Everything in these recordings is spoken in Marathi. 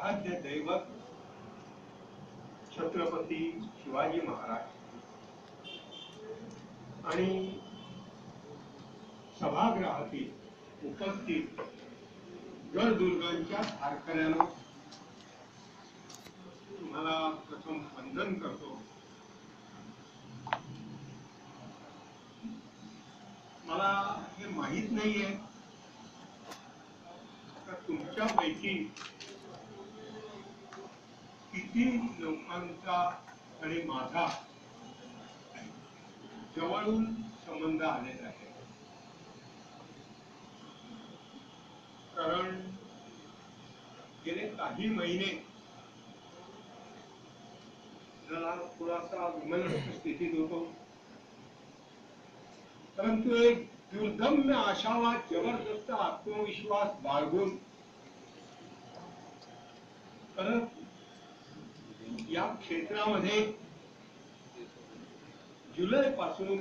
आराध्य दैवत छत्रपती शिवाजी महाराज आणि सभागृहातील उपस्थित गडदुर्गांच्या धारकऱ्यांनो, तुम्हाला प्रथम वंदन करतो. मला हे माहित नाहीये का तुमच्यापैकी किती लोकांचा आणि माझा जवळून संबंध आलेला आहे. कारण गेले काही महिने जरा थोडासा विमनस्थ स्थितीत होतो, परंतु एक दुर्दम्य आशावाद, जबरदस्त आत्मविश्वास बाळगून परत या क्षेत्रामध्ये जुलै पासून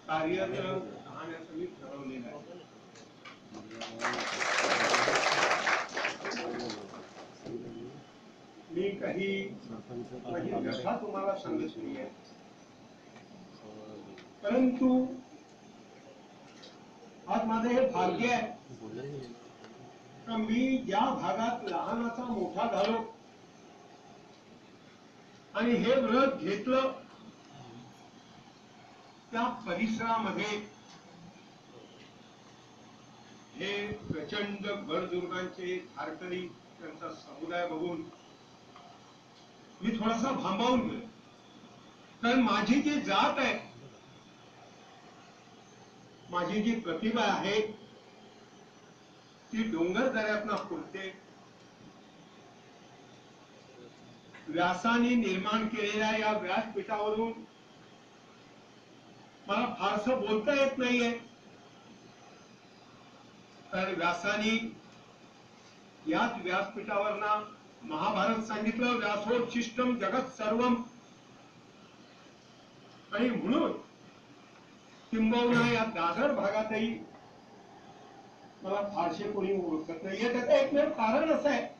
कार्यरत राहण्याचं मी ठरवलेलं आहे. मी काही माझी व्यथा तुम्हाला सांगत नाहीये, परंतु आज माझं हे भाग्य आहे का मी ज्या भागात लहानाचा मोठा झालो आणि हे व्रत घेतलं त्या परिसरामध्ये हे प्रचंड गडदुर्गांचे धारकरी, त्यांचा समुदाय बघून मी थोडासा भांबावून गेलो. कारण माझी जी जात आहे, माझी जी प्रतिभा आहे ती डोंगर दऱ्यातनं फुटते. व्यासाने निर्माण केलेल्या या व्यासपीठावरून मला फारसं बोलता येत नाहीये. तर व्यासाने याच व्यासपीठावरना महाभारत सांगितलं, व्यासोच्छिष्टम जगत सर्वम. आणि म्हणून किंबहुना या दादर भागातही मला फारसे कोणी ओळखत नाहीये. त्याचं एकमेव कारण असं आहे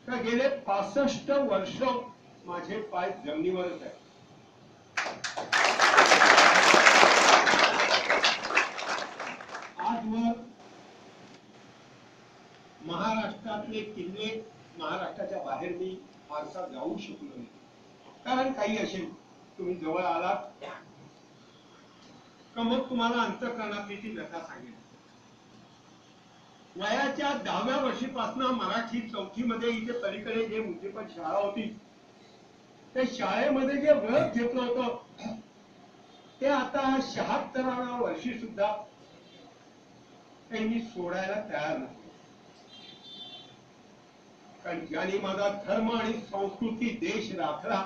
का गेले 65 वर्ष माझे पाय जमिनीवरच आहे. आजवर महाराष्ट्रातले किल्ले, महाराष्ट्राच्या बाहेर मी फारसा जाऊ शकलो नाही. कारण काही असेल, तुम्ही जवळ आलात का मग तुम्हाला अंतःकरणातली ती व्यथा सांगेल. वयाच्या 10व्या वर्षीपासून मराठी 4थी मध्ये इथे पलीकडे जे म्युनिसिपल शाळा होती, त्या शाळेमध्ये जे व्रत घेतलं होतं ते आता 76व्या वर्षी सुद्धा त्यांनी सोडायला तयार नाही. कारण ज्यांनी माझा धर्म आणि संस्कृती देश राखला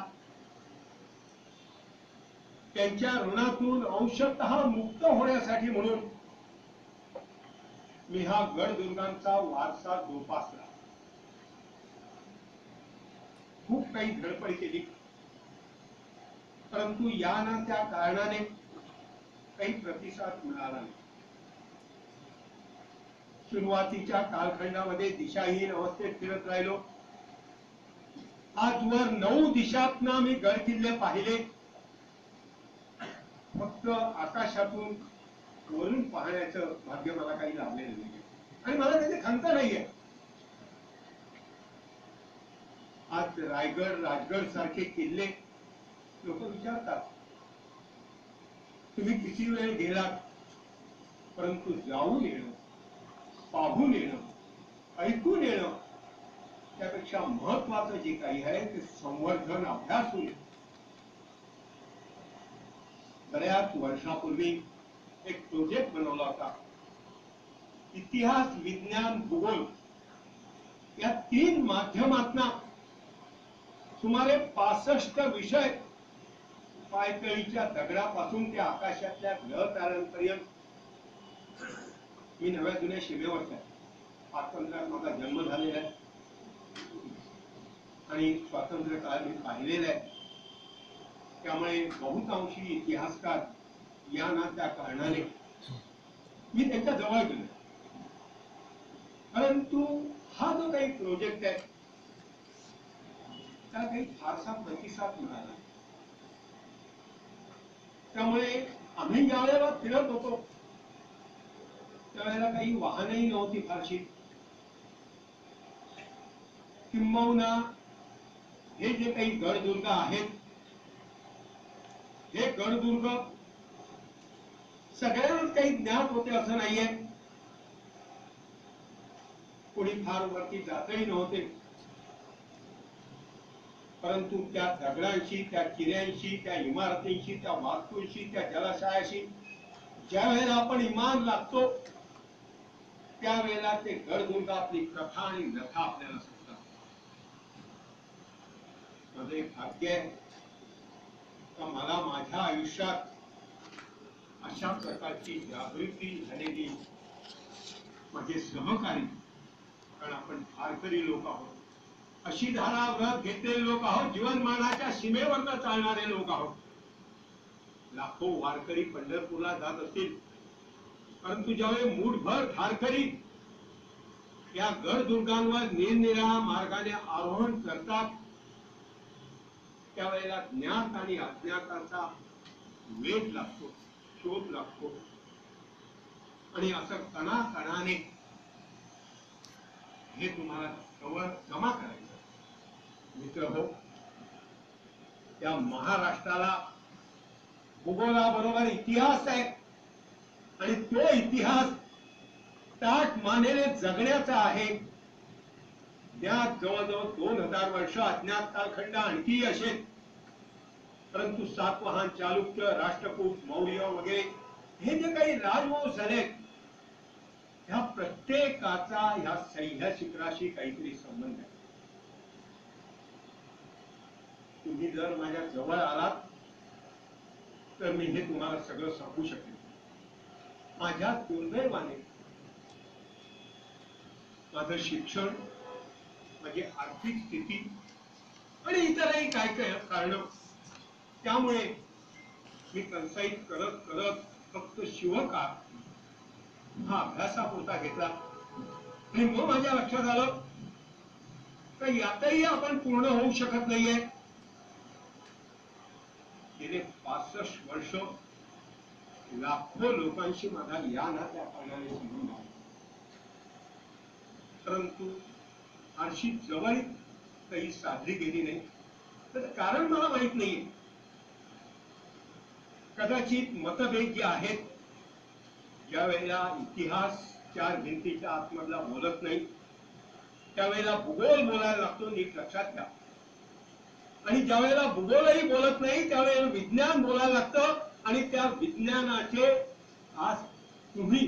त्यांच्या ऋणातून अंशतः मुक्त होण्यासाठी म्हणून मी हा गडदुर्गांचा वारसा जोपासला. खूप काही धडपड केली, परंतु या ना त्या कारणाने काही प्रतिसाद मिळाला नाही. सुरुवातीच्या कालखंडामध्ये दिशाहीन अवस्थेत फिरत राहिलो. आजवर 9 दिशातना मी गड किल्ले पाहिले. फक्त आकाशातून वरून पाहण्याचं भाग्य मला काही लाभलेलं नाही आणि मला त्याची खंत नाहीये. आज रायगड, राजगड सारखे किल्ले लोक विचारतात तुम्ही किती वेळ गेलात, परंतु जाऊन येणं, पाहून येणं, ऐकून येणं त्यापेक्षा महत्वाचं जे काही आहे ते संवर्धन, अभ्यास होईल. बऱ्याच वर्षापूर्वी एक प्रोजेक्ट बनवला होता. इतिहास, विज्ञान, भूगोल या 3 माध्यमातून सुमारे 65 विषय पायतळीच्या दगडापासून ते आकाशातल्या ग्रह ताऱ्यांपर्यंत. मी नव्या जुन्या शिमेवरच आहे. स्वातंत्र्यात माझा जन्म झालेला आहे आणि स्वातंत्र्य काळ मी पाहिलेला आहे. त्यामुळे बहुतांशी इतिहासकार या ना त्या कारणाने मी त्यांच्या जवळ गेलो. परंतु हा जो काही प्रोजेक्ट आहे त्याला काही फारसा प्रतिसाद मिळाला. त्यामुळे आम्ही ज्या वेळेला फिरत होतो त्यावेळेला काही वाहनही नव्हती फारशी. किंबहुना हे जे काही गडदुर्ग आहेत हे गडदुर्ग सगळ्यांनाच काही ज्ञात होते असं नाहीये. कोणी फार वरती जातही नव्हते. परंतु त्या दगडांशी, त्या किल्ल्यांशी, त्या इमारतींशी, त्या वास्तूंशी, त्या जलाशयाशी ज्या वेळेला आपण इमान लागतो त्यावेळेला ते गडदुर्ग आपली कथा आणि व्यथा आपल्याला सांगतात. माझं एक भाग्य आहे का मला माझ्या आयुष्यात अशा प्रकारची जागृती झालेली माझे सहकारी, कारण आपण वारकरी लोक आहोत, अशी धारा व्रत घेतलेले लोक आहोत, जीवनमानाच्या सीमेवर चालणारे लोक आहोत. लाखो वारकरी पंढरपूरला जात असतील, परंतु ज्यावेळी मूठभर वारकरी या गडदुर्गांवर निरनिराळ्या मार्गाने आरोहण करतात त्यावेळेला ज्ञात आणि अज्ञाताचा वेध लागतो, शोध लागतो आणि असं कणाकणाने हे तुम्हाला जमा करायचं. मित्र हो, या महाराष्ट्राला भूगोलाबरोबर इतिहास आहे आणि तो इतिहास ताठ मानेने जगण्याचा आहे. त्यात जवळजवळ 2000 वर्ष अज्ञात कालखंड आणखी असेल, परंतु सातवाहन, चालुक्य, राष्ट्रकूट, मौर्य वगैरे हे जे काही राजवंश झाले ह्या प्रत्येकाचा ह्या सह्या शिखराशी काहीतरी संबंध आहे. तुम्ही जर माझ्या जवळ आलात तर मी हे तुम्हाला सगळं सांगू शकेन. माझ्या दुर्दैवाने माझं शिक्षण, माझी आर्थिक स्थिती आणि इतरही काय काय कारण त्यामुळे मी कंसाईत करत करत फक्त शिवकाळ हा अभ्यासापुरता घेतला आणि मग माझ्या लक्षात आलं तर यातही आपण पूर्ण होऊ शकत नाहीये. गेले 65 वर्ष लाखो लोकांशी माझा या ना त्या कारणाने संबंध आहे, परंतु फारशी जवळ काही साधली गेली नाही. तर कारण मला माहित नाहीये. कदाचित मतभेद जे आहेत, ज्या वेळेला इतिहास चार भिंतीच्या आतमधला बोलत नाही त्यावेळेला भूगोल बोलायला लागतो, नीट लक्षात घ्या. आणि ज्या वेळेला भूगोलही बोलत नाही त्यावेळेला विज्ञान बोलायला लागतं आणि त्या विज्ञानाचे आज तुम्ही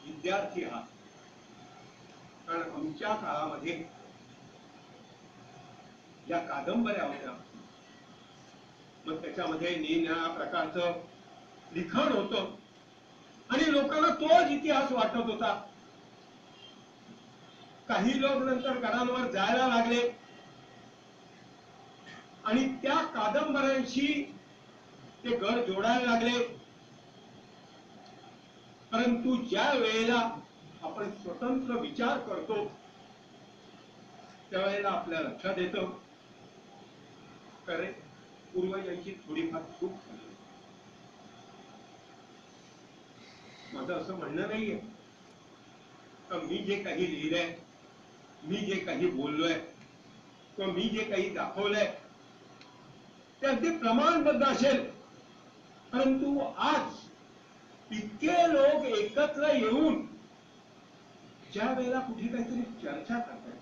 विद्यार्थी आहात. कारण आमच्या काळामध्ये ज्या कादंबऱ्या होत्या मग त्याच्यामध्ये निरनिराळ्या प्रकारचं लिखाण होतं आणि लोकांना तोच इतिहास वाटत होता. काही लोक नंतर गडांवर जायला लागले आणि त्या कादंबऱ्यांशी ते गड जोडायला लागले. परंतु ज्या वेळेला आपण स्वतंत्र विचार करतो त्यावेळेला आपल्या लक्षात येतं खरे पूर्वजांची थोडीफार चूक झाली. माझं असं म्हणणं नाहीये तर मी जे काही लिहिलंय, मी जे काही बोललोय किंवा मी जे काही दाखवलंय ते अगदी प्रमाणबद्ध असेल, परंतु आज इतके लोक एकत्र येऊन ज्या वेळेला कुठे काहीतरी चर्चा करतात,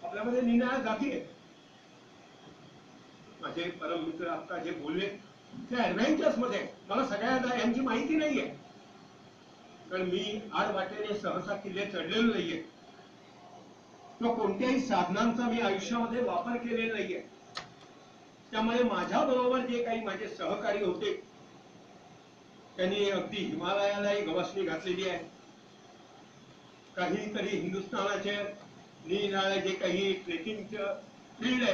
आपल्यामध्ये निनाळ्या जाती आहेत. माझे परम मित्र आता जे बोलले ते ऍडव्हेंचर्स मध्ये मला सगळ्या यांची माहिती नाहीये, कारण मी आडवाटेने सहसा किल्ले चढलेलो नाहीये किंवा कोणत्याही साधनांचा मी आयुष्यामध्ये वापर केलेला नाहीये. त्यामुळे माझ्या बरोबर जे काही माझे सहकारी होते त्यांनी अगदी हिमालयालाही गवसणी घातलेली आहे. काहीतरी हिंदुस्थानाचे निरनिराळे जे काही ट्रेकिंगचं फील्ड आहे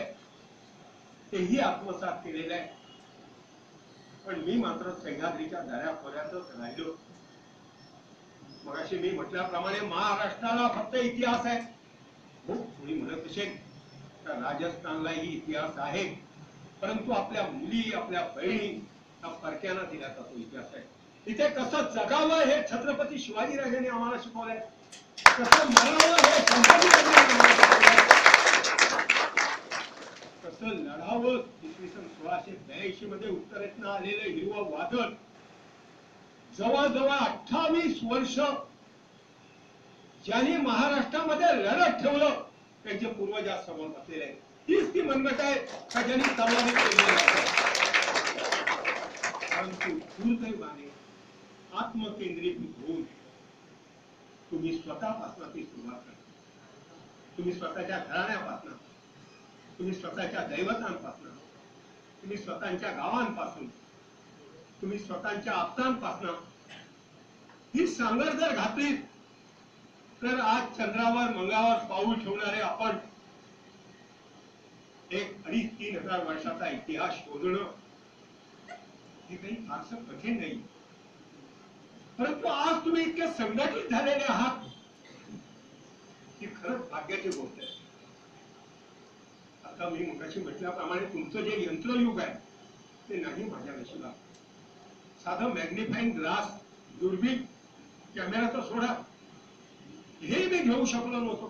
तेही आत्मसात केलेलं आहे. पण मी मात्र सह्याद्रीच्या दऱ्याखोऱ्यातच राहिलो. मगाशी मी म्हटल्याप्रमाणे महाराष्ट्राला फक्त इतिहास आहे. हो, कोणी म्हणत असेल तर राजस्थानलाही इतिहास आहे, परंतु आपल्या मुली आपल्या बहिणी हा परक्यांना दिल्याचा तो इतिहास आहे. इथे कसं जगावं हे छत्रपती शिवाजीराजांनी आम्हाला शिकवलंय, कसं मरावं हे संभाजीराजांनी आम्हाला शिकवलंय, कसं लढावं. इसवी सन 1682 मध्ये उत्तरेतनं आलेलं हिरवं वादळ जवळजवळ 28 वर्ष ज्यांनी महाराष्ट्रामध्ये लढत ठेवलं त्यांचे पूर्वजात समोर बसलेले आहेत. हीच ती मनगट आहे का ज्यांनी तलवारी केलेली आहे. परंतु दुर्दैवाने आत्मकेंद्रित होऊन तुम्ही स्वतःपासून ती सुरुवात करा. तुम्ही स्वतःच्या घराण्यापासून, तुम्ही स्वतःच्या दैवतांपासून, तुम्ही स्वतःच्या गावांपासून, तुम्ही स्वतःच्या आप्तांपासून ही सांगड जर घातली तर आज चंद्रावर मंगळावर पाऊल ठेवणारे आपण 1,500-3,000 वर्षाचा इतिहास शोधणं हे काही फारसं कठीण नाही. परंतु आज तुम्ही इतके संघटित झालेले आहात ही खरंच भाग्याची गोष्ट आहे. आता मी मगाशी म्हटल्याप्रमाणे तुमचं जे यंत्रयुग आहे ते नाही माझ्या नशिबात. साधं मॅग्निफाईंग ग्लास, दुर्बीण, कॅमेरा तर सोडा, हे मी घेऊ शकलो नव्हतो.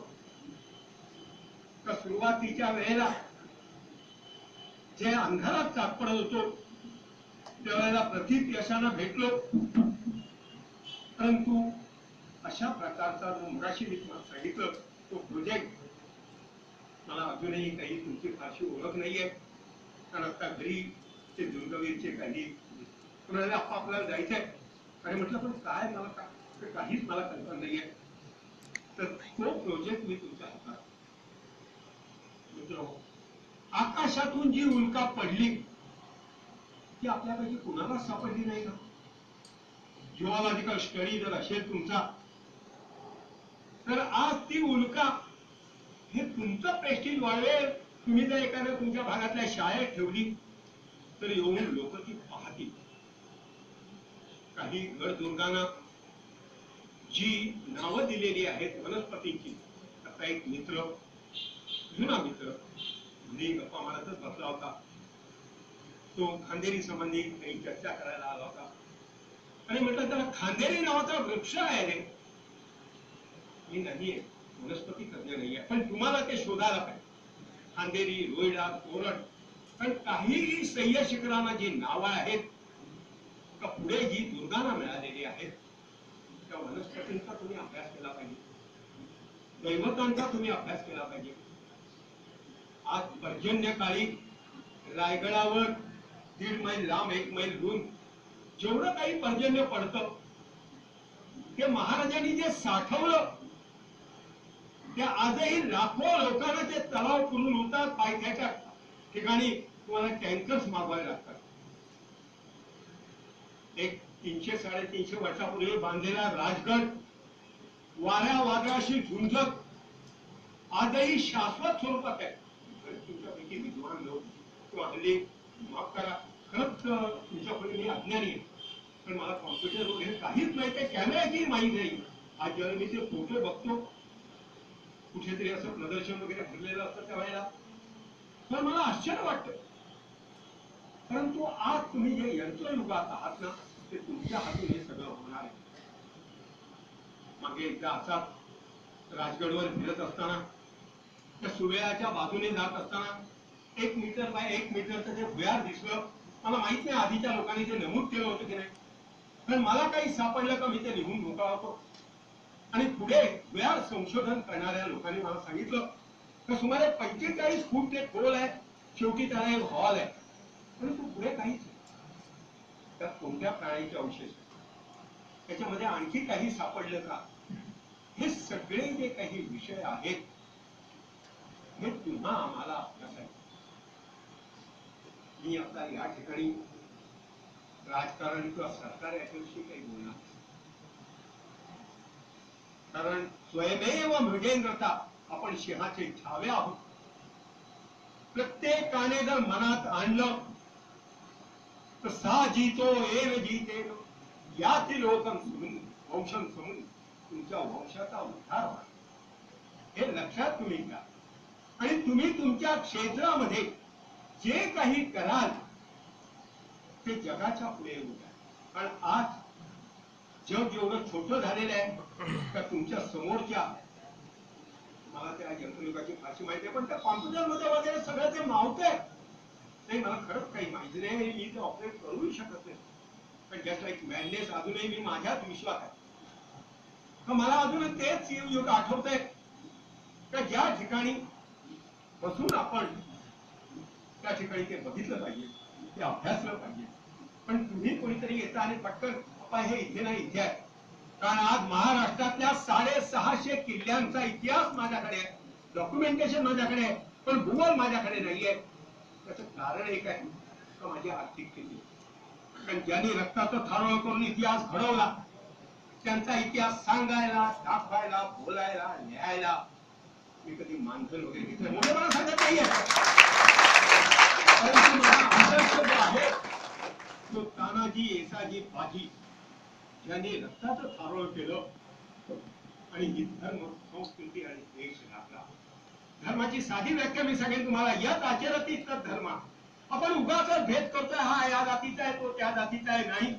तर सुरुवातीच्या वेळेला जे अंधारात चाकपडत होतो त्यावेळेला प्रथित यशानं भेटलो. परंतु अशा प्रकारचा जो मगाशी मी तुम्हाला सांगितलं तो प्रोजेक्ट मला अजूनही काही तुमची फारशी ओळख नाहीये. कारण आता घरी ते दुर्गवीरचे काही कोणाला आपल्याला जायचंय आणि म्हटलं पण काय मला काहीच मला कल्पना नाहीये. तर तो प्रोजेक्ट मी तुमच्या हातात. मित्र, आकाशातून जी उल्का पडली ती आपल्यापैकी कुणालाच सापडली नाही ना. जिओलॉजिकल स्टडी जर असेल तुमचा तर आज ती उल्का हे तुमचं प्रेस्टीज वाढवेल. तुम्ही जर एखाद्या तुमच्या भागातल्या शाळेत ठेवली तर येऊन लोक ती पाहतील. काही गडदुर्गांना जी नावं दिलेली आहेत वनस्पतींची. आता एक मित्र, जुना मित्र, घरी गप्पा मारतच बसला होता. तो खांदेरी संबंधी काही चर्चा करायला आला होता आणि म्हटलं त्याला खांदेरी नावाचा वृक्ष आहे रे. मी नाहीये, वनस्पती तज्ञ नाहीये, पण तुम्हाला ते शोधायला पाहिजे. खांदेरी, रोईडा, तोरण, पण काही सह्य शिखरांना जी नावं आहेत का पुढे जी दुर्गांना मिळालेली आहेत त्या वनस्पतींचा तुम्ही अभ्यास केला पाहिजे. दैवतांचा तुम्ही अभ्यास केला पाहिजे. आज पर्जन्य काळी रायगडावर 1.5 मैल लांब 1 मैल दूर जेवढं काही पर्जन्य पडतं ते महाराजांनी जे साठवलं ते आजही लाखो लोकांना ते तलाव पुरून होतात. पायथ्याच्या ठिकाणी तुम्हाला टँकर्स मागवावे लागतात. एक 300-350 वर्षापूर्वी बांधलेला राजगड वाऱ्या वादळाशी झुंजत आजही शाश्वत स्वरूपात आहे. तुमच्यापैकी विद्वान लोक किंवा हल्ली माफ करा, खरंच तुमच्याकडे मी अज्ञानी आहे, पण मला कॉम्प्युटर वगैरे काहीच माहिती आहे, कॅमेऱ्याची माहिती नाही. आज जेव्हा मी ते फोटो बघतो कुठेतरी असं प्रदर्शन वगैरे भरलेलं असतं त्यावेळेला तर मला आश्चर्य वाटतं. परंतु आज तुम्ही जे यंत्रयुगात आहात ना ते तुमच्या हातून हे सगळं होणार आहे. मागे एकदा असाच राजगडवर फिरत असताना त्या सुवेळाच्या बाजूने जात असताना 1 मीटर बाय 1 मीटरचं जे भुयार दिसलं. मला माहित नाही आधीच्या लोकांनी ते नमूद केलं होतं की नाही, पण मला काही सापडलं का मी ते निघून मोकळा होतो. आणि पुढे भुयार संशोधन करणाऱ्या लोकांनी मला सांगितलं की सुमारे 45 फूट ते खोल आहे. शेवटी त्याला एक हॉल आहे, परंतु पुढे काहीच नाही. त्यात कोणत्या प्राण्याचे अवशेष, त्याच्यामध्ये आणखी काही सापडलं का, हे सगळे जे काही विषय आहेत हे पुन्हा आम्हाला अभ्यासायचे. मी आता या ठिकाणी राजकारण किंवा सरकार याच्याविषयी काही बोलणार, कारण स्वयमेव मृगेंद्रता आपण सिंहाचे छावे आहोत. प्रत्येकाने जर मनात आणलं तर सा जीतो एव जीते याती लोकं वंशं समून तुमच्या वंशाचा उद्धार व्हावा हे लक्षात तुम्ही घ्या. आणि तुम्ही तुमच्या क्षेत्रामध्ये जे काही कराल ते जगाच्या पुढे येऊ द्या. कारण आज जग एवढं छोटं झालेलं आहे का तुमच्या समोरच्या, मला त्या यंत्रयुगाची फारशी माहिती आहे, पण त्या कॉम्प्युटर मध्ये वगैरे सगळं ते मावतंय नाही. मला खरंच काही माहिती नाही, मी ते ऑपरेट करूही शकत नाही. पण जस्ट लाईक मॅडनेस अजूनही मी माझ्याच विश्वास आहे. मला अजून तेच युग आठवतंय का ज्या ठिकाणी बसून आपण त्या ठिकाणी ते बघितलं पाहिजे, ते अभ्यासलं पाहिजे. पण तुम्ही कोणीतरी येता आणि पटकन आपण हे इथे नाही इथे आहे. कारण आज महाराष्ट्रातल्या 650 किल्ल्यांचा इतिहास माझ्याकडे आहे, डॉक्युमेंटेशन माझ्याकडे आहे, पण भूगोल माझ्याकडे नाहीये. त्याचं कारण एक आहे का माझी आर्थिक स्थिती. कारण ज्यांनी रक्ताचं थारोळ करून इतिहास घडवला त्यांचा इतिहास सांगायला, दाखवायला, बोलायला, लिहायला मी कधी मानधन वगैरे घेतलं मोठे मला सांगत नाहीये. परंतु माझा आदर्श जो आहे तो तानाजी येसाजी बाजी ज्यांनी रक्ताचं थारोळ केलं आणि ही धर्म संस्कृती आणि देश लागला. धर्माची साधी व्याख्या मी सांगेन तुम्हाला, यत आचरती तत् धर्म. आपण उगाच भेद करतोय, हा या जातीचा आहे तो त्या जातीचा आहे, नाही.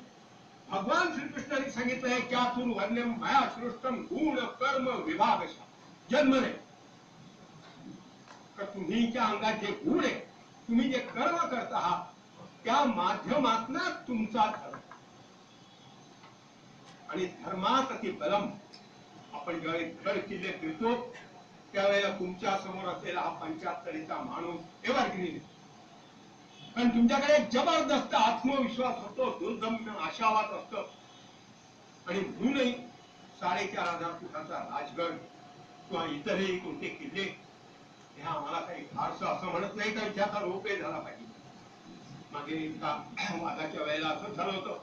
भगवान श्रीकृष्णांनी सांगितलंय त्यातून वर्ण्यम मया सृष्टम गुण कर्म विभाग जन्म नाही. तर तुमच्या अंगात जे गुण आहे, तुम्ही जे कर्म करत आहात त्या माध्यमातून तुमचा धर्म. आणि धर्मात अति बलम. आपण ज्यावेळी गड किल्ले फिरतो त्यावेळेला तुमच्या समोर असलेला हा 75चा माणूस एव्हरग्रीन, पण तुमच्याकडे जबरदस्त आत्मविश्वास होतो, दुर्गम्य आशावाद असतो. आणि म्हणूनही 4500 फुटाचा राजगड किंवा इतरही कोणते किल्ले हे आम्हाला काही फारसं असं म्हणत नाही का ज्याचा रोपे झाला पाहिजे. मागे एका वादाच्या वेळेला असं झालं होतं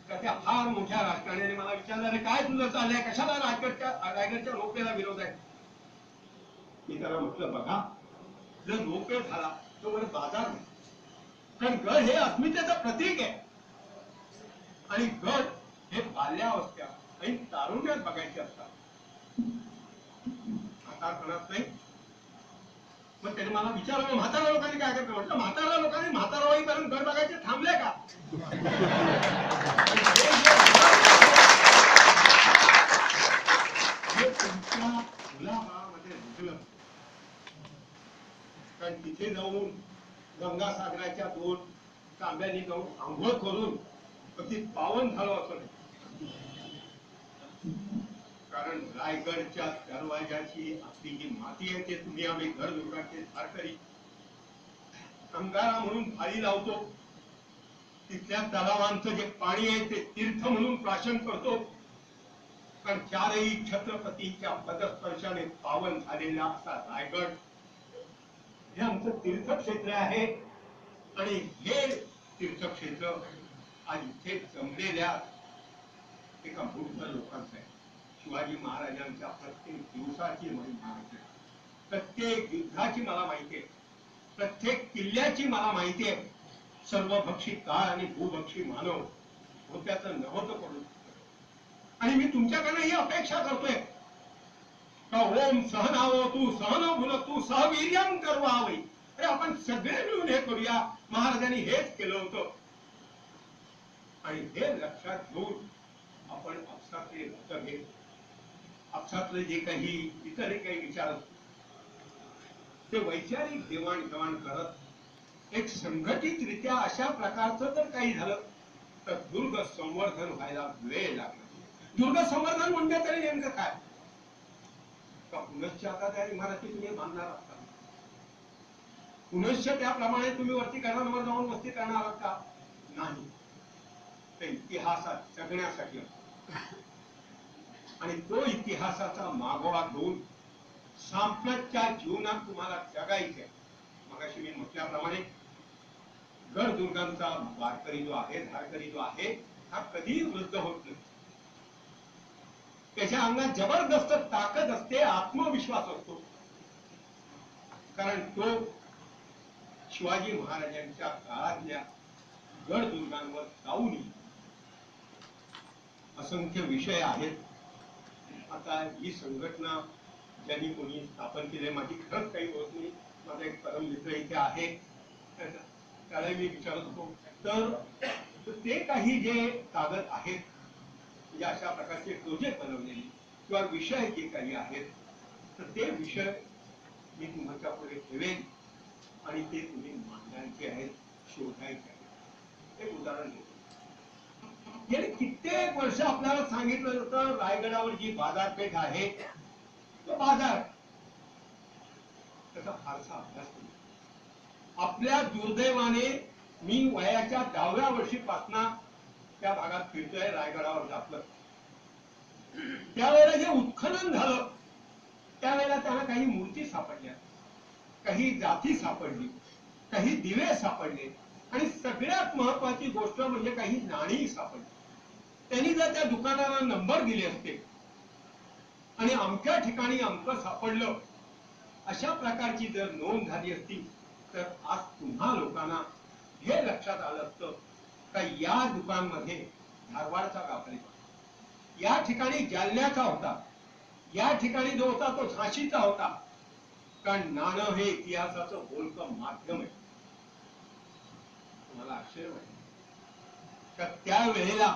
का त्या फार मोठ्या राजकारण्याने मला विचारलं, काय तुझं चाललंय, कशाला रायगडच्या रोपेला विरोध आहे. मी त्याला म्हटलं, बघा जर रोपे झाला तो मला बाजार नाही. कारण गड हे अस्मितेचं प्रतीक आहे आणि गड हे बाल्यावस्था आणि तारुण्यात बघायचे असतात, म्हातारपणात नाही. मग त्याने मला विचारलं म्हातारा लोकांनी काय करतं. म्हटलं म्हातारा लोकांनी म्हातारावाईपर्यंत गड बघायचे थांबले का. हे तुमच्या मुलाबाळामध्ये रुजलं. कारण तिथे जाऊन गंगासागराच्या 2 तांब्यांनी जाऊन आंघोळ करून अगदी पावन झालो असं नाही. कारण रायगडच्या दरवाजाची आपली जी माती आहे ते तुम्ही आम्ही घर दुर्गाचे धारकरी अंगारा म्हणून थाळी लावतो. तिथल्या तलावांचं जे पाणी आहे ते तीर्थ म्हणून प्राशन करतो. कारण 4ही छत्रपतींच्या पदस्पर्शाने पावन झालेला असा रायगड हे आमचं तीर्थक्षेत्र आहे. आणि हे तीर्थक्षेत्र आज इथे जमलेल्या एका मूर्ख लोकांचं आहे. शिवाजी महाराजांच्या प्रत्येक दिवसाची महिमा माहिती आहे, प्रत्येक युद्धाची मला माहिती आहे, प्रत्येक किल्ल्याची मला माहिती आहे. सर्वभक्षी काळ आणि भूभक्षी मानव होत्याचं नव्हतं पडून. आणि मी तुमच्याकडे ही अपेक्षा करतोय का ओम सहनावतु सहनो भुनक्तु सहवीर्यं कर्वावै. अरे आपण सगळे मिळून हे करूया. महाराजांनी हेच केलं होतं. आणि हे लक्षात घेऊन आपण आपसातले मतभेद, आपसातले जे काही इतर काही विचार ते वैचारिक देवाणघेवाण करत एक संघटितरित्या अशा प्रकारचं जर काही झालं तर दुर्ग संवर्धन व्हायला वेळ लागला. दुर्ग संवर्धन म्हणजे तरी नेमकं काय का पुनश्च आता त्या इमारती तुम्ही बांधणार असता, पुनश्च त्याप्रमाणे तुम्ही वरती करणावर जाऊन वस्ती करणार आहात का. नाही, ते इतिहासात जगण्यासाठी असतो. आणि तो इतिहासाचा मागोवा घेऊन सांप्रतच्या जीवनात तुम्हाला जगायचे. मगाशी मी म्हटल्याप्रमाणे गडदुर्गांचा वारकरी जो आहे, धारकरी जो आहे हा कधीही वृद्ध होत नाही. त्याच्या अंगात जबरदस्त ताकद असते, आत्मविश्वास असतो. कारण तो शिवाजी महाराजांच्या काळातल्या गडदुर्गांवर जाऊन असंख्य विषय आहेत. आता ही संघटना ज्यांनी कोणी स्थापन केली, माझी खरंच काही होत नाही. माझा एक परम मित्र इथे आहे, त्याला मी विचारत होतो. तर ते काही जे कागद आहेत, म्हणजे अशा प्रकारचे प्रोजेक्ट बनवलेले किंवा विषय जे काही आहेत, तर ते विषय मी तुमच्या पुढे ठेवेन आणि ते तुम्ही मांडायचे आहेत, शोधायचे आहेत. एक उदाहरण देतो. गेले कित्येक वर्ष आपल्याला सांगितलं होतं रायगडावर जी बाजारपेठ आहे, तो बाजार त्याचा फारसा अभ्यास केला. आपल्या दुर्दैवाने मी वयाच्या 10व्या वर्षीपासून त्या भागात फिरतोय, रायगडावर जातलं. त्यावेळेला जे उत्खनन झालं, त्यावेळेला त्यांना काही मूर्ती सापडल्या, काही जाती सापडली, काही दिवे सापडले आणि सगळ्यात महत्वाची गोष्ट म्हणजे काही नाणी सापडली. त्यांनी जर त्या दुकानाला नंबर दिले असते आणि अमक्या ठिकाणी अमकं सापडलं, अशा प्रकारची जर नोंद झाली असती, तर आज तुम्हा लोकांना हे लक्षात आलं असतं का या दुकानमध्ये धारवाडचा व्यापारी होता, या ठिकाणी जालन्याचा होता, या ठिकाणी जो होता तो झाशीचा होता. कारण नाणं हे इतिहासाचं बोलकं माध्यम आहे. तुम्हाला आश्चर्य वाटेल का त्यावेळेला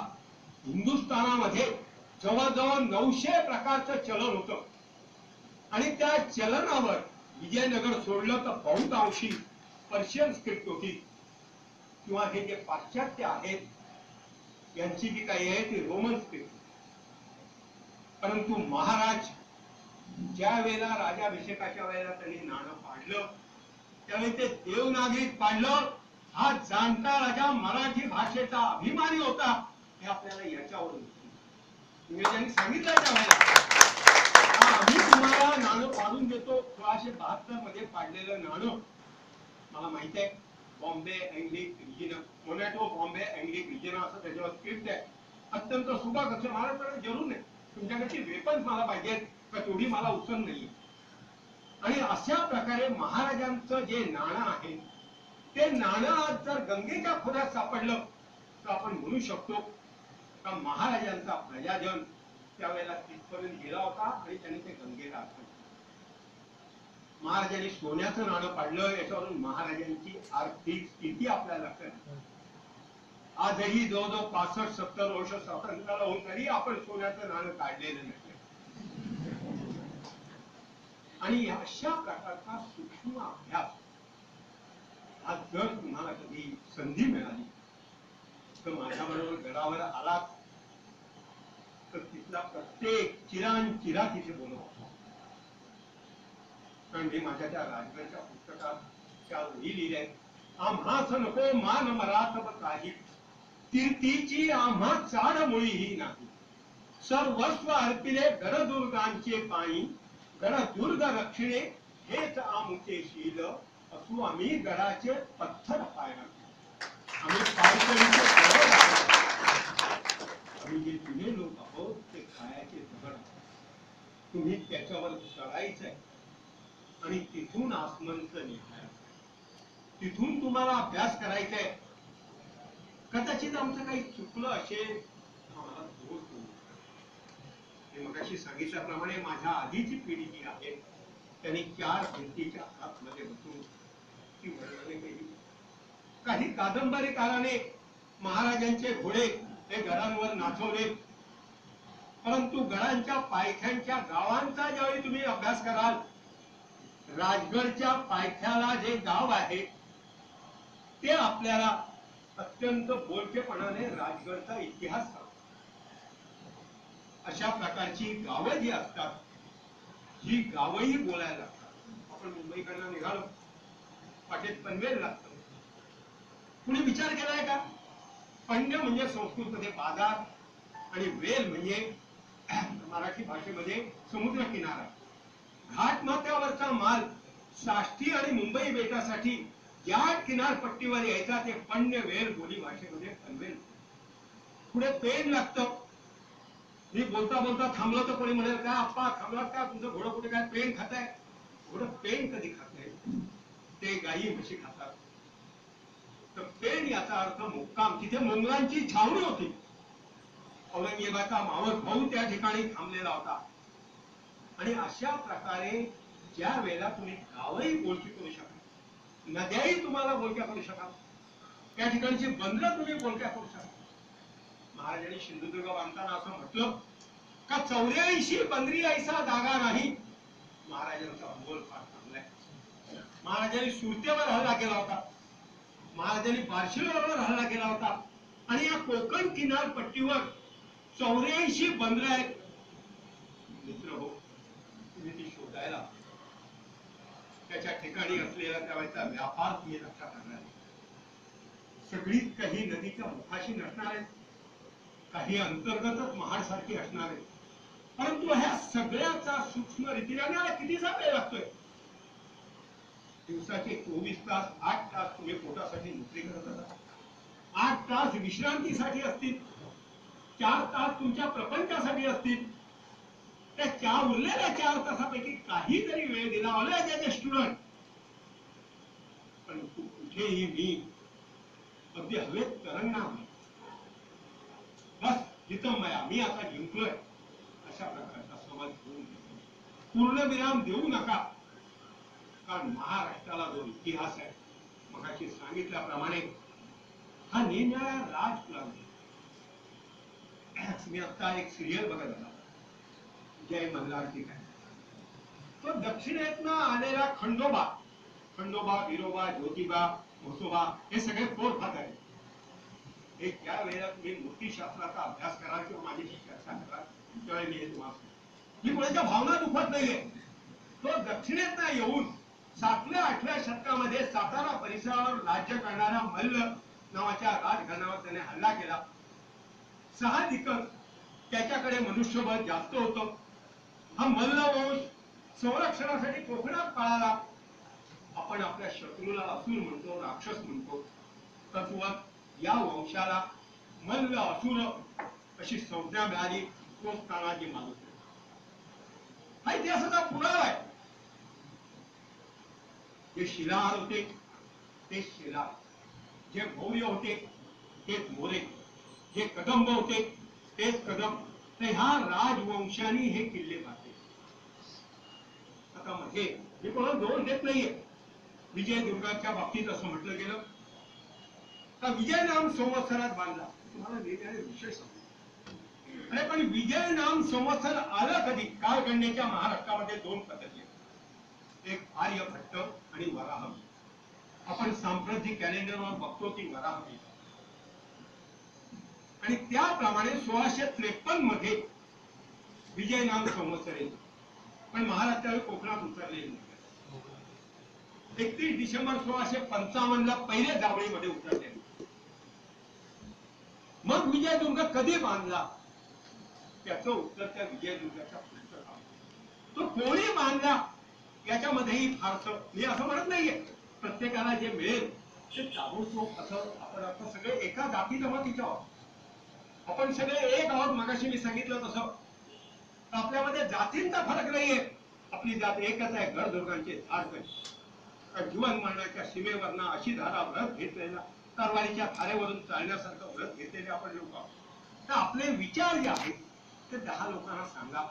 हिंदुस्थानामध्ये जवळजवळ 900 प्रकारचं चलन होतं आणि त्या चलनावर विजयनगर सोडलं तर बहुतांशी पर्शियन स्क्रिप्ट होती किंवा हे जे पाश्चात्य आहेत यांची जी काही आहे ती रोमन स्क्रिप्ट. परंतु महाराज ज्या वेळेला राजाभिषेकाच्या वेळेला त्यांनी नाणं पाडलं, त्यावेळी ते देवनागरीत पाडलं. हा जाणता राजा मराठी भाषेचा अभिमानी होता, हे आपल्याला याच्यावरून इंग्रजांनी सांगितलं. त्यावेळेला आम्ही तुम्हाला नाणं पाडून देतो. 1672 मध्ये पाडलेलं नाणं मला माहित आहे. बॉम्बे अँग्लिक रिजन, मोनॅटो बॉम्बे अँग्लिक रिजन असं त्याच्यावर स्क्रिप्ट आहे. अत्यंत सुबक असं. महाराष्ट्राला जरूर नाही, तुमच्याकडची वेपन्स मला पाहिजेत का तेवढी मला उचल नाहीये. आणि अशा प्रकारे महाराजांचं जे नाणं आहे ते नाणं आज जर गंगेच्या खोऱ्यात सापडलं तर आपण म्हणू शकतो का महाराजांचा प्रजाजन त्यावेळेला तिथपर्यंत गेला होता आणि त्यांनी ते गंगेला अर्पण केलं. महाराजांनी सोन्याचं नाणं पाडलं, याच्यावरून महाराजांची आर्थिक स्थिती आपल्याला लक्षात. आजही जवळजवळ 65-70 वर्ष स्वातंत्र्याला होऊन तरी आपण सोन्याचं नाणं काढलेलं नाही. आणि अशा प्रकारचा सूक्ष्म अभ्यास आज जर तुम्हाला कधी संधी मिळाली तर माझ्याबरोबर गडावर आलात तर तिथला प्रत्येक चिरांचिरा तिथे बोलवतो. कारण मी माझ्या त्या राजगडच्या पुस्तकात त्या ओळी लिहिल्या, आम्हाच नको मान मरातब काही, कीर्तीची आम्हा चाड मुळीही नाही, सर्वस्व अर्पिले गडदुर्गांचे पाणी, गडदुर्ग रक्षणे हेच आमचे शील, असू आम्ही गडाचे पत्थर पायणार, आम्ही पायथडीचे दगड आहोत, आम्ही जे जुने लोक आहोत ते खायाचे दगड आहोत. तुम्ही त्याच्यावर चढायचं आहे आणि तिथून आसमंत निघायचं, तिथून तुम्हाला अभ्यास करायचा आहे. कदाचित आमचं काही चुकलं असेल, आम्हाला दोष देऊ. मी मगाशी सांगितल्याप्रमाणे माझ्या आधीची पिढी जी आहे त्यांनी 4 भिंतीच्या आतमध्ये बसून ती वर्णने केली. काही कादंबरीकाराने महाराजांचे घोडे हे गडांवर नाचवले, परंतु गडांच्या पायथ्यांच्या गावांचा ज्यावेळी तुम्ही अभ्यास कराल, राजगडच्या पायथ्याला जे गाव आहे ते आपल्याला अत्यंत बोलकेपणाने राजगडचा इतिहास सांगतो. अशा प्रकारची गावं जी असतात, ही गावही बोलायला लागतात. आपण मुंबईकडनं निघालो, पाठीत पनवेल लागतं. कुणी विचार केलाय का? पण्य म्हणजे संस्कृतमध्ये बाजार आणि वेल म्हणजे मराठी भाषेमध्ये समुद्र किनारा. घाटमाथ्यावरचा माल साष्टी आणि मुंबई बेटासाठी ज्या किनारपट्टीवर यायचा ते पण्य वेल बोली भाषेमध्ये पनवेल. पुढे पेन लागतं. मी बोलता बोलता थांबलो तर कोणी म्हणेल, काय आप्पा थांबलात का? तुमचं घोडं कुठे काय पेन खाताय? घोडं पेन कधी खात नाही, ते गायी म्हशी खातात. तर पेन याचा अर्थ मुक्काम. तिथे मुंगलांची छावणी होती. औरंगजेबाचा मावस भाऊ त्या ठिकाणी थांबलेला होता. आणि अशा प्रकारे ज्या वेळेला तुम्ही गावही बोलकी करू शकाल, नद्याही तुम्हाला बोलक्या करू शकाल, त्या ठिकाणची बंदरं तुम्ही बोलक्या करू शकाल. महाराजांनी सिंधुदुर्ग बांधताना असं म्हटलं का 84 बंदरी ऐसा जागा नाही. महाराजांचा बोल फार चांगला आहे. महाराजांनी सुरतेवर हल्ला केला होता, महाराजांनी बार्शीलोनावर हल्ला केला होता, आणि या कोकण किनारपट्टीवर 84 बंदर आहेत. मित्र हो, तुम्ही ती शोधायला, त्याच्या ठिकाणी असलेला त्यावेळेचा व्यापार तुम्ही लक्षात आणणार. सगळीच काही नदीच्या मुखाशी नसणार आहेत, काही अंतर्गतच महाडसारखी असणार आहे. परंतु ह्या सगळ्याचा सूक्ष्म रीतीने कितीचा वेळ लागतोय. दिवसाचे 24 तास 8 तास तुम्ही पोटासाठी नोकरी करत आहात, 8 तास विश्रांतीसाठी असतील, 4 तास तुमच्या प्रपंचासाठी असतील. त्या उरलेल्या 4 तासापैकी काहीतरी वेळ दिला ऑल स्टुडंट. पण कुठेही मी अगदी हवेत तरंगणार नाही. बस जिथं मी आता जिंकलोय अशा प्रकारचा समज घेऊन पूर्णविराम देऊ नका. कारण महाराष्ट्राला जो इतिहास आहे, मगाशी सांगितल्याप्रमाणे, हा निरनिराळ्या राजकुलांचा. मी आता एक सिरियल बघत होता, जय मल्हार ठिकाणी. तो दक्षिणेतनं आलेला खंडोबा, बिरोबा, ज्योतिबा, म्हसोबा हे सगळे पोरफाट आहेत. हे ज्या वेळेला तुम्ही मूर्तीशास्त्राचा अभ्यास कराल किंवा माझ्याशी चर्चा कराल त्यावेळी मी हे तुम्हाला, मी कोणाच्या भावना दुखत नाहीये. तो दक्षिणेतनं येऊन 7व्या 8व्या शतकामध्ये सातारा परिसरावर राज्य करणाऱ्या मल्ल नावाच्या राजघराण्यावर त्याने हल्ला केला. साहजिकच त्याच्याकडे मनुष्यबळ जास्त होतं. हा मल्ल वंश संरक्षणासाठी कोकणात पळाला. आपण आपल्या शत्रूला असुर म्हणतो, राक्षस म्हणतो. तत्वात या वंशाला मल्ल असुर अशी संज्ञा मिळाली. तो तानाजी मालुसरे. हा इतिहासाचा पुरावा आहे. जे शिलाहार होते ते शिलाहार, जे मौर्य होते तेच मोरे, जे कदंब होते तेच कदंब. तर ह्या राजवंशांनी हे किल्ले बांधले. आता मध्ये मी कोणाला दोष देत नाहीये. विजयदुर्गाच्या बाबतीत असं म्हटलं गेलं का विजय नाम संवत्सरात बांधला. तुम्हाला वेगवेगळे विषय सांगतो. अरे पण विजय नाम संवत्सर आलं कधी? कालगणनेच्या महाराष्ट्रामध्ये 2 पद्धती आहेत, एक आर्यभट्ट आणि वराहमी. आपण सांप्रतिक कॅलेंडरवर बघतो ती वराहमी. आणि त्याप्रमाणे 1653 मध्ये विजय नाम संवत्सर येतो. पण महाराष्ट्राला कोकणात उतरले. 31 डिसेंबर 1655 ला पहिले जावळीमध्ये उतरले. मग विजयदुर्ग कधी बांधला? त्याचं उत्तर त्या विजयदुर्गाच्या पुस्तकात. तो कोणी बांधला याच्यामध्येही फारसं मी असं म्हणत नाहीये. प्रत्येकाला जे मिळेल ते ताबडतोब असं आपण आता सगळे एका जाती जमातीच्या आहोत. आपण सगळे एक आहोत. मगाशी मी सांगितलं तसं आपल्यामध्ये जातींचा फरक नाहीये. आपली जात एकच आहे. गडदुर्गांचे झाड. जीवन मरणाच्या सीमेवरना अशी धारा व्रत घेतलेला, तरवारीच्या थारेवरून चालण्यासारखं व्रत घेतलेले आपण लोक आहोत. तर आपले विचार जे आहेत ते 10 लोकांना सांगा,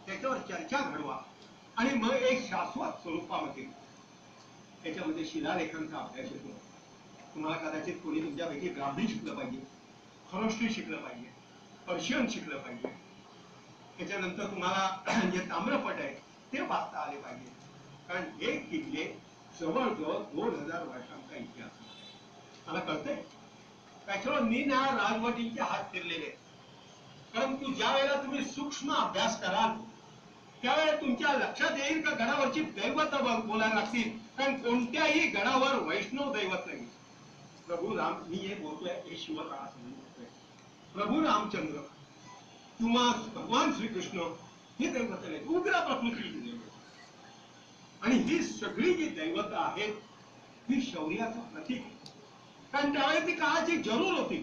त्याच्यावर चर्चा घडवा आणि मग एक शाश्वत स्वरूपामध्ये त्याच्यामध्ये शिलालेखांचा अभ्यास येतो. तुम्हाला कदाचित कोणी तुमच्यापैकी ब्राह्मणी शिकलं पाहिजे, खरोष्टी शिकलं पाहिजे, पर्शियन शिकलं पाहिजे. त्याच्यानंतर तुम्हाला जे ताम्रपट आहे ते वाचता आले पाहिजे. कारण हे किल्ले जवळजवळ 2000 वर्षांचा इतिहास. मला कळतंय त्याच्यावर निरनिराळ्या राजवटींचे हात फिरलेले. परंतु ज्या वेळेला तुम्ही सूक्ष्म अभ्यास कराल त्यावेळेला तुमच्या लक्षात येईल का गडावरची दैवत बोलायला लागतील. कारण कोणत्याही गडावर वैष्णव दैवत नाही. प्रभू राम, मी हे बोलतोय हे शिवकाळासमोर बोलतोय. प्रभू रामचंद्र किंवा भगवान श्रीकृष्ण हे दैवत नाही, उग्र प्रकृतीची दैवत. आणि ही सगळी जी दैवत आहेत ही शौर्याचं प्रतीक. कारण त्यावेळी ती काळाची जरूर होती.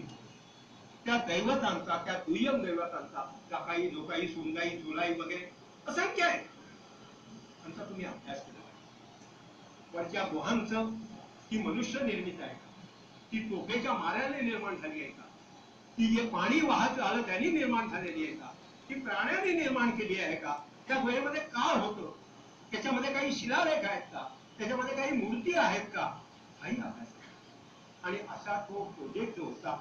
त्या दैवतांचा, त्या दुय्यम दैवतांचा काकाई, लोकाई, सुनगाई, जुलाई वगैरे असंख्य आहे. त्यांचा तुम्ही अभ्यास केला पाहिजे. वरच्या गुहांचं ही मनुष्य निर्मित आहे का? ती तोफेच्या माऱ्याने निर्माण झाली आहे का? की जे पाणी वाहत आलं त्यांनी निर्माण झालेली आहे का, ती प्राण्यांनी निर्माण केली आहे का, त्या गुहेमध्ये काय होतं, त्याच्यामध्ये काही शिलालेख आहेत का, त्याच्यामध्ये काही मूर्ती आहेत का, काही अभ्यास. आणि असा तो प्रोजेक्ट जो होता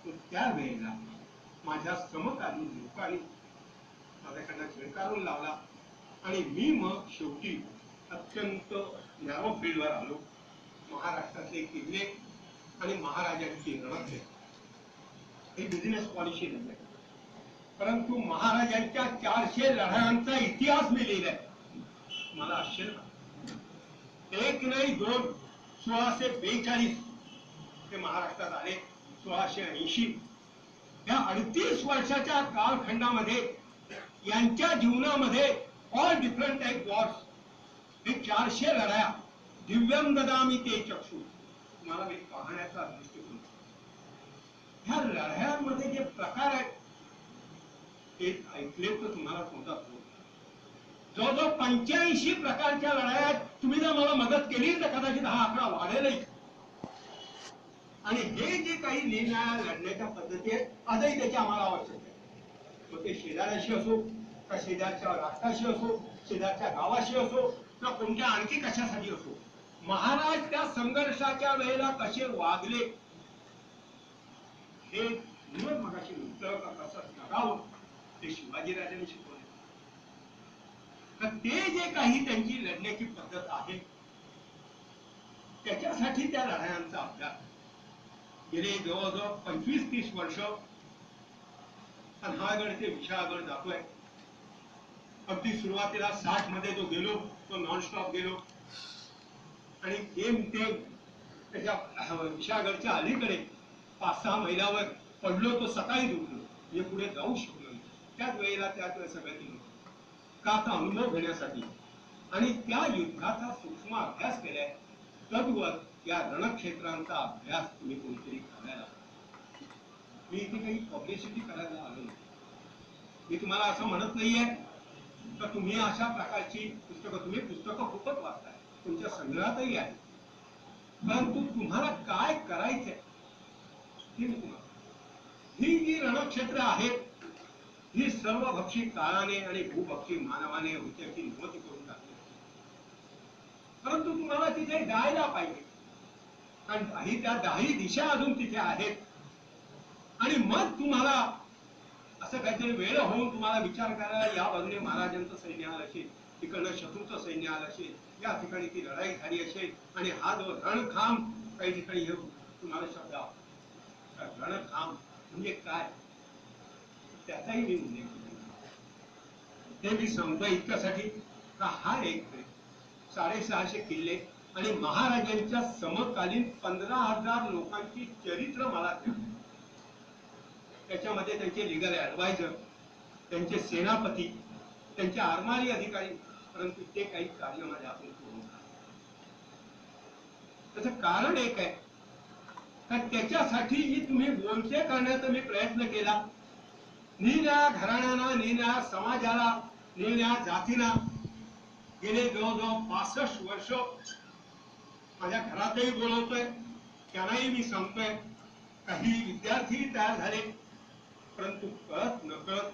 तो त्यावेळेला माझ्या समकालीन लोकांनी माझ्याकडनं झिडकारून लावला. आणि मी मग शेवटी अत्यंत नॅरो फील्डवर आलो. महाराष्ट्रातले किल्ले आणि महाराजांची रणक्षेत्र ही बिझनेस पॉलिसी नाही, परंतु महाराजांच्या 400 लढायांचा इतिहास मी लिहिलाय. मला आश्चर्य, एक नाही दोन, 1642 ते महाराष्ट्रात आले. 1680 या 38 वर्षाच्या कालखंडामध्ये यांच्या जीवनामध्ये ऑल डिफरंट टाईप वॉर्स, हे 400 लढाया, दिव्यम ददामी ते चक्षु, तुम्हाला मी पाहण्याचा दृष्टिकोन. ह्या लढायांमध्ये जे प्रकार आहेत ते ऐकले तर तुम्हाला कोणता जवळजवळ 85 प्रकारच्या लढाया. तुम्ही जर मला मदत केली तर कदाचित हा आकडा वाढेलही. आणि हे जे काही निर्णय लढण्याच्या पद्धती आहेत आजही त्याची आम्हाला आवश्यक आहे. मग ते शेजाऱ्याशी असो, का शेजारच्या राष्ट्राशी असो, शेजारच्या गावाशी असो, किंवा कोणत्या आणखी कशासाठी असो, महाराज त्या संघर्षाच्या वेळेला कसे वागले हे मगाशी म्हटलं का कसं जगावं ते शिवाजीराजांनी शिकवले. तर ते जे काही त्यांची लढण्याची पद्धत आहे त्याच्यासाठी त्या लढायांचा अभ्यास गेले जवळजवळ 25-30 वर्ष पन्हाळगड ते विशाळगड जातोय. अगदी सुरुवातीला 60 मध्ये जो गेलो तो नॉनस्टॉप गेलो आणि गेम ते त्याच्या विशाळगडच्या अलीकडे 5-6 मैलावर पडलो, तो सकाळी उठलो, म्हणजे पुढे जाऊ शकलो नाही. त्याच वेळेला सगळं केलं का आता अनुभव घेण्यासाठी. आणि त्या युद्धाचा सूक्ष्म अभ्यास केलाय. तद्वत या रणक्षेत्रांचा अभ्यास तुम्ही कोणीतरी करायला. मी इथे काही पब्लिसिटी करायला आलो नाही. मी तुम्हाला असं म्हणत नाहीये तर तुम्ही अशा प्रकारची पुस्तकं, तुम्ही पुस्तकं खूपच वाचताय, तुमच्या संग्रहातही आहे, परंतु तुम्हाला काय करायचंय हे मी तुम्हाला. ही जी रणक्षेत्र आहेत ही सर्वभक्षी काळाने आणि भूभक्षी मानवाने होत्याची नोंद करून टाकली. परंतु तुम्हाला तिथे जायला पाहिजे, कारण त्या 10 दिशा अजून तिथे आहेत. आणि मग तुम्हाला असं काहीतरी वेळ होऊन तुम्हाला विचार करायला या बाजूने महाराजांचं सैन्य आलं असेल, तिकडनं शत्रूचं सैन्य आलं असेल, या ठिकाणी ती लढाई झाली असेल, आणि हा जो रणखांब काही ठिकाणी हे तुम्हाला शब्द रणखांब म्हणजे काय त्याचाही मी उल्लेख केला. ते मी सांगतो इतक्यासाठी का हा एक 650 किल्ले आणि महाराजांच्या समकालीन 15,000 लोकांची चरित्र मला द्या. त्याच्यामध्ये त्यांचे लिगल ऍडवायझर, त्यांचे सेनापती, त्यांचे आरमारी अधिकारी, परंतु ते काही कार्य माझ्या हातून पूर्ण झालं. त्याचं कारण एक आहे का त्याच्यासाठी जी तुम्ही बोलते करण्याचा मी प्रयत्न केला. निरनिळ्या घराण्यांना, निरनिळ्या समाजाला, निरनिळ्या जातीला गेले जवळजवळ 65 वर्ष माझ्या घरातही बोलवतोय, त्यांनाही मी सांगतोय. काही विद्यार्थी तयार झाले, परंतु कळत नकळत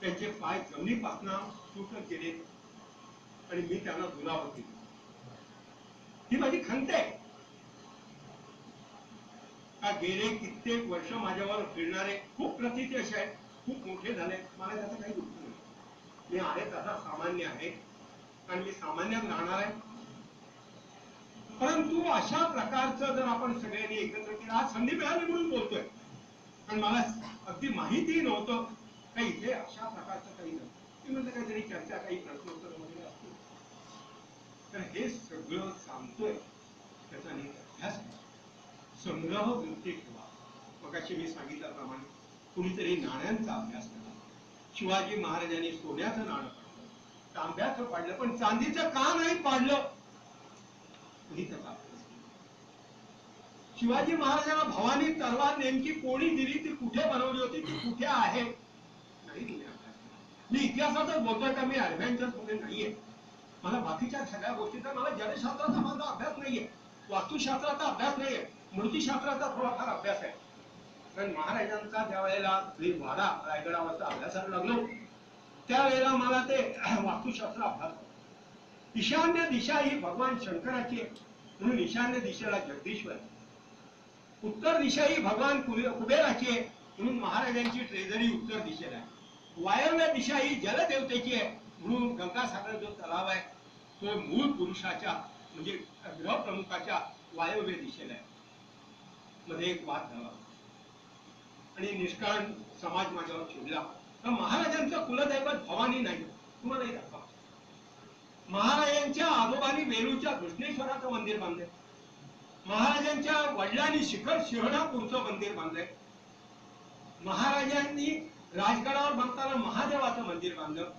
त्यांचे पाय जमिनीपासून सुटत गेले आणि मी त्यांना दुरावत केली. ही माझी खंत आहे का गेले कित्येक वर्ष माझ्यावर फिरणारे खूप प्रतीचे असे आहेत, खूप मोठे झाले, मला त्याचं काही दुःख नाही. मी आहे तसा सामान्य आहे आणि मी सामान्यात राहणार आहे. परंतु अशा प्रकारचं जर आपण सगळ्यांनी एकत्र केलं, आज संधी मिळाली म्हणून बोलतोय, आणि मला अगदी माहिती नव्हतं काही इथे अशा प्रकारचं काही नाही. मी म्हटलं काहीतरी चर्चा, काही प्रश्नोत्तर वगैरे असतील, तर हे सगळं सांगतोय त्याचा नीट अभ्यास करा, संग्रह वृत्ती ठेवा. मगाशी मी सांगितल्याप्रमाणे कुणीतरी नाण्यांचा अभ्यास करा. शिवाजी महाराजांनी सोन्याचं नाणं पाडलं, तांब्याचं पाडलं, पण चांदीचं का नाही पाडलं ही त्याचा. शिवाजी महाराजांना भवानी तलवार नेमकी कोणी दिली, ती कुठे बनवली होती, ती कुठे आहे, नाही दिली. मी इतिहासातच बोलतोय का मी ऍडव्हेंचर्स मध्ये नाहीये. मला बाकीच्या सगळ्या गोष्टीचा, मला जलशास्त्राचा माझा अभ्यास नाहीये, वास्तुशास्त्राचा अभ्यास नाहीये, मूर्तीशास्त्राचा थोडाफार अभ्यास आहे, कारण महाराजांचा ज्या वेळेला मी वाडा रायगडावरचा अभ्यासाला लागलो त्यावेळेला मला ते वास्तुशास्त्र अभ्यास, ईशान्य दिशा ही भगवान शंकराची आहे म्हणून ईशान्य दिशेला जगदीश्वर, उत्तर दिशा ही भगवान कुबेराची आहे म्हणून महाराजांची ट्रेझरी उत्तर दिशेला आहे, वायव्य दिशा ही जलदेवतेची आहे म्हणून गंगासागर जो तलाव आहे तो मूळ पुरुषाच्या म्हणजे ग्रह प्रमुखाच्या वायव्य दिशेला आहे. मध्ये एक वाद झाला आणि निष्कारण समाज माझ्यावर चिडला. तर महाराजांचं कुलदैवत भवानी नाही, तुम्हाला दाखवा. महाराजांच्या आजोबांनी वेलूच्या कृष्णेश्वराचं मंदिर बांधलंय, महाराजांच्या वडिलांनी शिखर शिरणापूरचं मंदिर बांधलंय, महाराजांनी राजगडावर बांधताना महादेवाचं मंदिर बांधलं,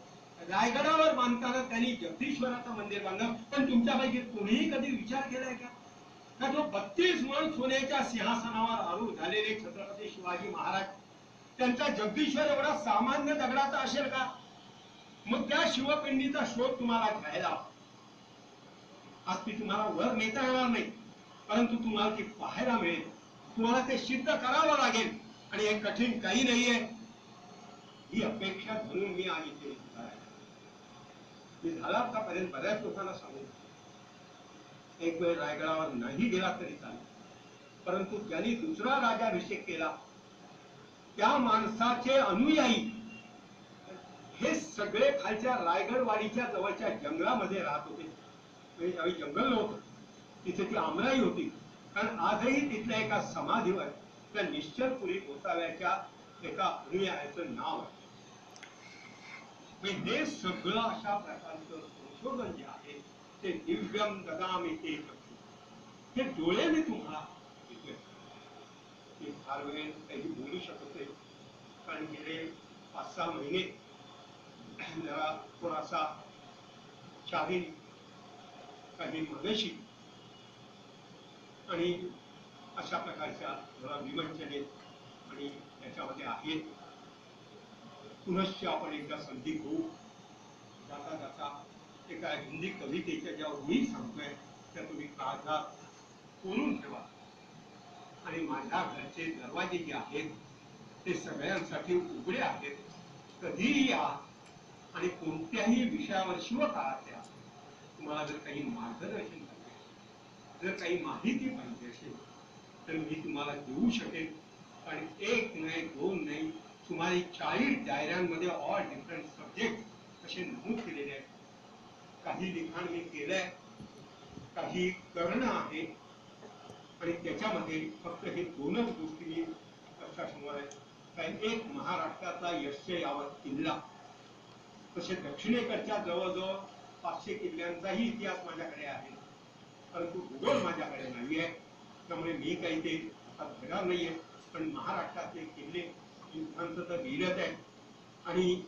रायगडावर बांधताना त्यांनी जगदीश्वराचं मंदिर बांधलं. पण तुमच्यापैकी कोणीही कधी विचार केलाय का जो 32 मन सोन्याच्या सिंहासनावर आरूढ झालेले छत्रपती शिवाजी महाराज त्यांचा जगदीश्वर एवढा सामान्य दगडाचा असेल का? मग त्या शिवपिंडीचा शोध तुम्हाला घ्यायला आज ती तुम्हाला वर नेता येणार नाही, परंतु तुम्हाला ती पाहायला मिळेल, तुम्हाला ते सिद्ध करावं लागेल आणि हे कठीण काही नाहीये. ही अपेक्षा धरून मी आज इथे मी झाला आतापर्यंत बऱ्याच लोकांना सांगू एक वेळ रायगडावर नाही गेला तरी चालेल, परंतु ज्यांनी दुसरा राज्याभिषेक केला त्या माणसाचे अनुयायी हे सगळे खालच्या रायगडवाडीच्या जवळच्या जंगलामध्ये राहत होते. ज्यावेळी जंगल नव्हतं तिथे ती आमराई होती, कारण आजही तिथल्या एका समाधीवर त्या निश्चलपुरी गोसाव्याच्या एका अनुयायाचं नाव आहे. हे सगळं अशा प्रकारचं संशोधन जे आहे ते दिव्यम ददामि ते चक्षु, हे डोळे मी तुम्हाला देतोय. मी फार वेळ काही बोलू शकत नाही, कारण गेले 5-6 महिने जरा थोडासा शारीरिक काही मानसिक आणि अशा प्रकारच्या जरा विवंचने आणि त्याच्यामध्ये आहेत. पुनश्च आपण एकदा संधी घेऊ. जाता जाता एका हिंदी कवितेच्या ज्या ओळी सांगतोय त्या तुम्ही काळजात कोरून ठेवा आणि माझ्या घरचे दरवाजे जे आहेत ते सगळ्यांसाठी उघडे आहेत. कधीही या आणि कोणत्याही विषयावर शिवकाळातल्या तुम्हाला जर काही मार्गदर्शन पाहिजे, जर काही माहिती पाहिजे असेल तर मी तुम्हाला देऊ शकेन. आणि 1 नाही 2 नाही सुमारे 40 डायऱ्यांमध्ये ऑल डिफरंट सब्जेक्ट असे नमूद केलेले आहेत. काही लिखाण मी केलंय, काही करणं आहे आणि त्याच्यामध्ये फक्त हे 2च गोष्टी मी लक्षासमोर आहेत. काही एक महाराष्ट्रातला यशचे यावत किल्ला, तसे दक्षिणेकडच्या जवळजवळ 500 किल्ल्यांचाही इतिहास माझ्याकडे आहे, परंतु भूगोल माझ्याकडे नाही आहे. त्यामुळे मी काही ते आता घेणार नाहीये. पण महाराष्ट्रातले किल्ले युद्धांचं तर लिहिलंच आहे आणि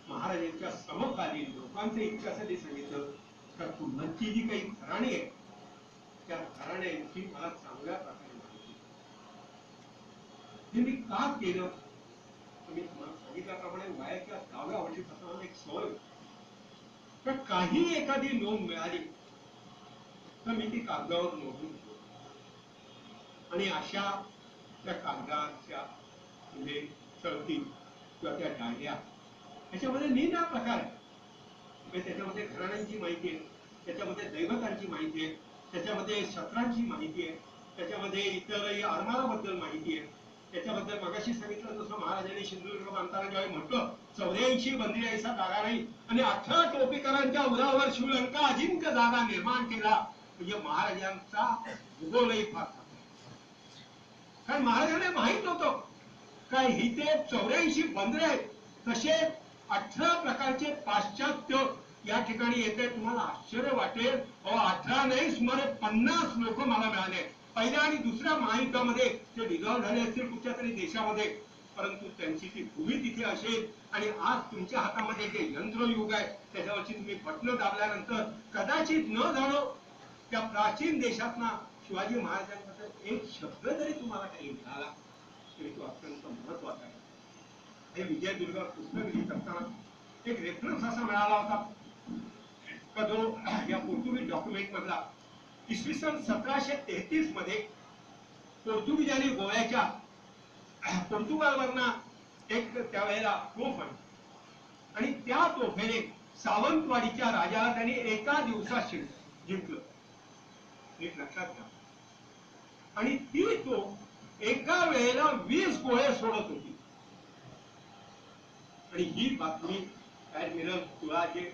महाराजांच्या समकालीन लोकांचं इतिहासाने सांगितलं तर तुमची जी काही घराणी आहे त्या घराण्यांची मला चांगल्या प्रकारे माहिती. हे मी का केलं तुम्ही तुम्हाला सांगितल्याप्रमाणे वयाच्या 10व्या वर्षीपासून एक सवय तर काही एखादी नोंद मिळाली तर मी ती कागदावर नोंदून आणि अशा त्या कागदाच्या म्हणजे चळती किंवा त्या डायऱ्या त्याच्यामध्ये निना प्रकार आहे. म्हणजे त्याच्यामध्ये घराण्यांची माहिती आहे, त्याच्यामध्ये दैवतांची माहिती आहे, त्याच्यामध्ये शस्त्रांची माहिती आहे, त्याच्यामध्ये इतरही आरमाराबद्दल माहिती आहे, त्याच्याबद्दल मगाशी सांगितलं जसं महाराजांनी सिंधुदुर्ग बांधताना ज्यावेळी म्हटलं 84 बंदी ऐसा जागा नाही आणि 18 टोपीकरांच्या उरावर श्रीलंका अजिंक्य जागा निर्माण केला. म्हणजे महाराजांचा भूगोलही फार, कारण महाराजांना माहित होतं काय इथे 84 बंदरे आहेत, तसे 18 प्रकारचे पाश्चात्य या ठिकाणी येते. तुम्हाला आश्चर्य वाटेल, 18 नाही सुमारे 50 लोक मला मिळाले. पहिल्या आणि दुसऱ्या महायुद्धामध्ये ते डिझॉल्व्ह झाले असतील कुठच्या तरी देशामध्ये, परंतु त्यांची ती भूमी तिथे असेल. आणि आज तुमच्या हातामध्ये जे यंत्रयुग आहे त्याच्यावरची तुम्ही बटणं दाबल्यानंतर कदाचित न जाणो त्या प्राचीन देशातना शिवाजी महाराजांबद्दल एक शब्द जरी तुम्हाला काही मिळाला तरी तो अत्यंत महत्वाचा आहे. हे विजयदुर्ग पुस्तक लिहित असताना एक रेफरन्स असा मिळाला होता का जो या पोर्तुगीज डॉक्युमेंट मधला इसवी सन 1733 मध्ये पोर्तुगीजांनी गोव्याच्या पोर्तुगालवरना एक त्यावेळेला तोफ आली आणि त्या तोफेने सावंतवाडीच्या राजाला त्यांनी एका दिवसात जिंकलं. एक लक्षात घ्या. आणि ती तोफ एका वेळेला 20 गोळे सोडत होती. आणि ही बातमी ऍडमिरल तुळाचे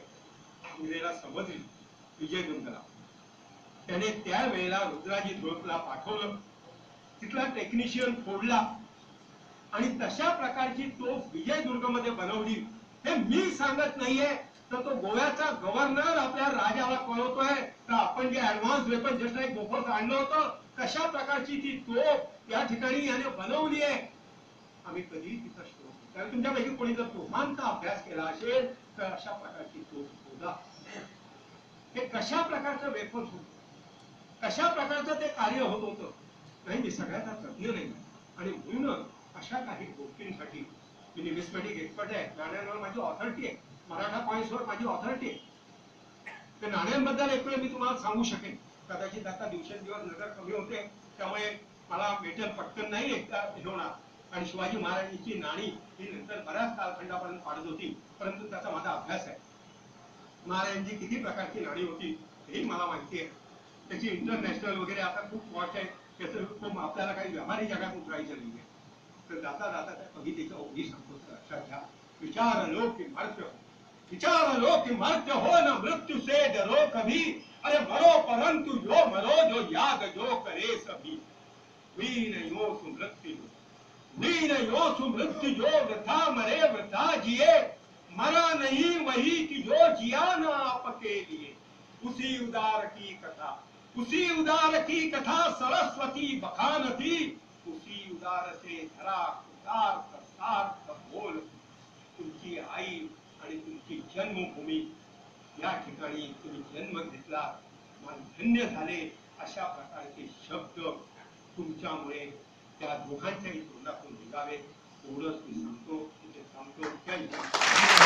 समजली विजयदुर्गला. त्याने त्यावेळेला रुद्राजी धुळपला पाठवलं. तिथला टेक्निशियन फोडला आणि तशा प्रकारची तोफ विजयदुर्ग मध्ये बनवली. हे मी सांगत नाहीये, तर तो गोव्याचा गव्हर्नर आपल्या राजाला कळवतोय तर आपण जे ऍडव्हान्स वेपन जस्ट एक मोफत आणलं होतं तशा प्रकारची ती तोफ या ठिकाणी याने बनवली आहे. आम्ही कधी तिथं शोध, कारण तुमच्यापैकी कोणी जर तोफांचा अभ्यास केला असेल तर अशा प्रकारची तोफ शोधा. हे कशा प्रकारचं वेपन होतं, कशा प्रकारचं ते कार्य होत होतं. नाही, मी सगळ्याचा तज्ञ नाही आणि म्हणून अशा काही गोष्टींसाठी मी निमिस्मॅटिक एक्सपर्ट आहे. नाण्यांवर माझी ऑथॉरिटी आहे, मराठा पॉइंट्सवर माझी ऑथॉरिटी आहे. ते नाण्यांबद्दल एक वेळ मी तुम्हाला सांगू शकेन. कदाचित आता दिवसेंदिवस नजर कमी होते त्यामुळे मला मेटल पटकन नाही एकदा होणार. आणि शिवाजी महाराजांची नाणी ही नंतर बऱ्याच कालखंडापर्यंत पाडत होती, परंतु त्याचा माझा अभ्यास आहे. महाराजांची किती प्रकारची नाणी होती हेही मला माहिती आहे. त्याची इंटरनॅशनल वगैरे आता खूप वॉच आहे. त्याचं खूप आपल्याला काही व्यापारी जगात उतरायचं नाहीये. तर जाता जाता त्या कवितेच्या ओघी सांगतो तर लक्षात घ्या. विचार लो की मर्त्य हो, विचार लो कि मर्त्य हो, न मृत्यु से डरो कभी. अरे मरो परंतु जो मरो, जो याद जो करे सभी. वीर यो सुमृत्यु, वीर यो सुमृत्यु, जो वृथा मरे वृथा जिए. मरा नहीं वही कि जो जिया न आपके लिए. उसी उदार की कथा, उसी उदार की कथा सरस्वती बखान थी. उसी उदार से धरा कृतार्थ सार्थ बोल. तुमची आई आणि तुमची जन्मभूमी या ठिकाणी तुम्ही जन्म घेतला, मला धन्य झाले. अशा प्रकारचे शब्द तुमच्यामुळे त्या दोघांच्याही तोंडातून निघावे एवढंच मी सांगतो. तिथे थांबतो. जय हिंद.